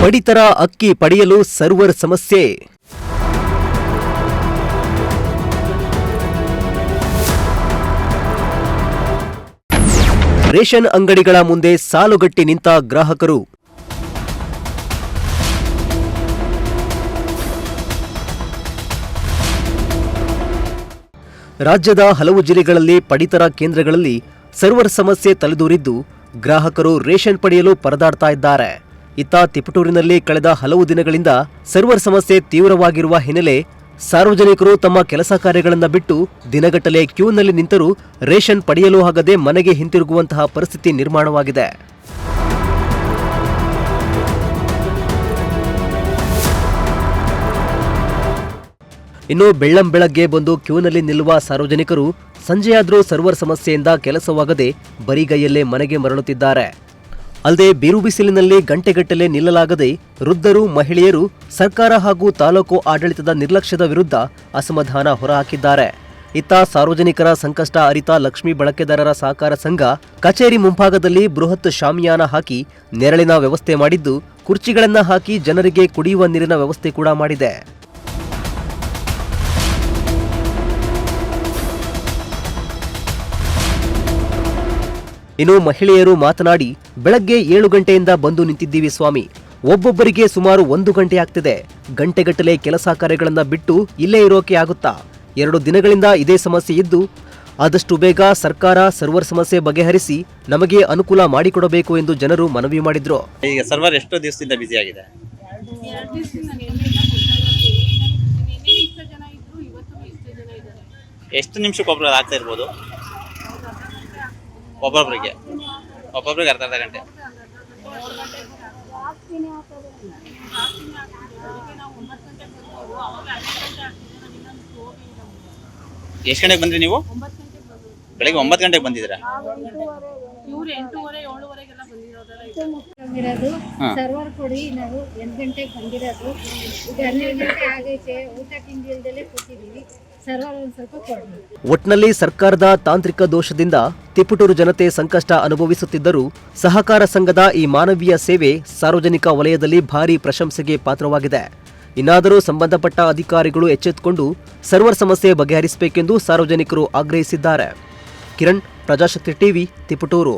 ಪಡಿತರ ಅಕ್ಕಿ ಪಡೆಯಲು ಸರ್ವರ್ ಸಮಸ್ಯೆ. ರೇಷನ್ ಅಂಗಡಿಗಳ ಮುಂದೆ ಸಾಲುಗಟ್ಟಿ ನಿಂತ ಗ್ರಾಹಕರು. ರಾಜ್ಯದ ಹಲವು ಜಿಲ್ಲೆಗಳಲ್ಲಿ ಪಡಿತರ ಕೇಂದ್ರಗಳಲ್ಲಿ ಸರ್ವರ್ ಸಮಸ್ಯೆ ತಲೆದೂರಿದ್ದು ಗ್ರಾಹಕರು ರೇಷನ್ ಪಡೆಯಲು ಪರದಾಡ್ತಾ ಇದ್ದಾರೆ. ಇತ್ತ ತಿಪಟೂರಿನಲ್ಲಿ ಕಳೆದ ಹಲವು ದಿನಗಳಿಂದ ಸರ್ವರ್ ಸಮಸ್ಯೆ ತೀವ್ರವಾಗಿರುವ ಹಿನ್ನೆಲೆ ಸಾರ್ವಜನಿಕರು ತಮ್ಮ ಕೆಲಸ ಕಾರ್ಯಗಳನ್ನು ಬಿಟ್ಟು ದಿನಗಟ್ಟಲೆ ಕ್ಯೂನಲ್ಲಿ ನಿಂತರೂ ರೇಷನ್ ಪಡೆಯಲು ಆಗದೆ ಮನೆಗೆ ಹಿಂತಿರುಗುವಂತಹ ಪರಿಸ್ಥಿತಿ ನಿರ್ಮಾಣವಾಗಿದೆ. ಇನ್ನು ಬೆಳ್ಳಂಬೆಳಗ್ಗೆ ಬಂದು ಕ್ಯೂನಲ್ಲಿ ನಿಲ್ಲುವ ಸಾರ್ವಜನಿಕರು ಸಂಜೆಯಾದರೂ ಸರ್ವರ್ ಸಮಸ್ಯೆಯಿಂದ ಕೆಲಸವಾಗದೆ ಬರಿಗೈಯಲ್ಲೇ ಮನೆಗೆ ಮರಳುತ್ತಿದ್ದಾರೆ. ಅಲ್ಲದೆ ಬಿರು ಬಿಸಿಲಿನಲ್ಲಿ ಗಂಟೆಗಟ್ಟಲೆ ನಿಲ್ಲಲಾಗದೆ ವೃದ್ಧರು, ಮಹಿಳೆಯರು ಸರ್ಕಾರ ಹಾಗೂ ತಾಲೂಕು ಆಡಳಿತದ ನಿರ್ಲಕ್ಷ್ಯದ ವಿರುದ್ಧ ಅಸಮಾಧಾನ ಹೊರಹಾಕಿದ್ದಾರೆ. ಇತ್ತ ಸಾರ್ವಜನಿಕರ ಸಂಕಷ್ಟ ಅರಿತ ಲಕ್ಷ್ಮೀ ಬಳಕೆದಾರರ ಸಹಕಾರ ಸಂಘ ಕಚೇರಿ ಮುಂಭಾಗದಲ್ಲಿ ಬೃಹತ್ ಶಾಮಿಯಾನ ಹಾಕಿ ನೆರಳಿನ ವ್ಯವಸ್ಥೆ ಮಾಡಿದ್ದು, ಕುರ್ಚಿಗಳನ್ನು ಹಾಕಿ ಜನರಿಗೆ ಕುಡಿಯುವ ನೀರಿನ ವ್ಯವಸ್ಥೆ ಕೂಡ ಮಾಡಿದೆ. ಇನ್ನು ಮಹಿಳೆಯರು ಮಾತನಾಡಿ, ಬೆಳಗ್ಗೆ 7 ಗಂಟೆಯಿಂದ ಬಂದು ನಿಂತಿದ್ದೀವಿ ಸ್ವಾಮಿ. ಒಬ್ಬೊಬ್ಬರಿಗೆ ಸುಮಾರು 1 ಗಂಟೆ ಆಗ್ತಿದೆ. ಗಂಟೆಗಟ್ಟಲೆ ಕೆಲಸ ಕಾರ್ಯಗಳನ್ನು ಬಿಟ್ಟು ಇಲ್ಲೇ ಇರೋಕೆ ಆಗುತ್ತಾ? 2 ದಿನಗಳಿಂದ ಇದೇ ಸಮಸ್ಯೆ ಇದ್ದು ಆದಷ್ಟು ಬೇಗ ಸರ್ಕಾರ ಸರ್ವರ್ ಸಮಸ್ಯೆ ಬಗೆಹರಿಸಿ ನಮಗೆ ಅನುಕೂಲ ಮಾಡಿಕೊಡಬೇಕು ಎಂದು ಜನರು ಮನವಿ ಮಾಡಿದ್ರು. ಈಗ ಸರ್ವರ್ ಎಷ್ಟು ದಿವಸದಿಂದ ಬಿಸಿ ಆಗಿದೆ? ಎಷ್ಟು ನಿಮಿಷಕ್ಕೆ ಒಬ್ಬರು ಆಗ್ತಾ ಇರ್ಬೋದು? ಒಬ್ಬೊಬ್ಬರಿಗೆ ಅರ್ಧ ಗಂಟೆ. ಎಷ್ಟು ಗಂಟೆಗೆ ಬಂದ್ರಿ ನೀವು? ಬೆಳಗ್ಗೆ 9 ಗಂಟೆಗೆ ಬಂದಿದ್ದೀರಾ? ಸರ್ವರ್ ಕೊಡಿ, ನಾವು 8 ಗಂಟೆಗೆ ಬಂದಿರೋದು. ಈಗ 12 ಗಂಟೆ ಆಗೈತೆ, ಊಟ ತಿಂಡಿ ಇಲ್ದಲೇ ಕೂತಿದ್ದೀವಿ. ಸರ್ವರ್ ಒಂದು ಸ್ವಲ್ಪ ಕೊಡಿ. ಒಟ್ನಲ್ಲಿ ಸರ್ಕಾರದ ತಾಂತ್ರಿಕ ದೋಷದಿಂದ ತಿಪಟೂರು ಜನತೆ ಸಂಕಷ್ಟ ಅನುಭವಿಸುತ್ತಿದ್ದರೂ ಸಹಕಾರ ಸಂಘದ ಈ ಮಾನವೀಯ ಸೇವೆ ಸಾರ್ವಜನಿಕ ವಲಯದಲ್ಲಿ ಭಾರೀ ಪ್ರಶಂಸೆಗೆ ಪಾತ್ರವಾಗಿದೆ. ಇನ್ನಾದರೂ ಸಂಬಂಧಪಟ್ಟ ಅಧಿಕಾರಿಗಳು ಎಚ್ಚೆತ್ತುಕೊಂಡು ಸರ್ವರ್ ಸಮಸ್ಯೆ ಬಗೆಹರಿಸಬೇಕೆಂದು ಸಾರ್ವಜನಿಕರು ಆಗ್ರಹಿಸಿದ್ದಾರೆ. ಕಿರಣ್, ಪ್ರಜಾಶಕ್ತಿ ಟಿವಿ, ತಿಪಟೂರು.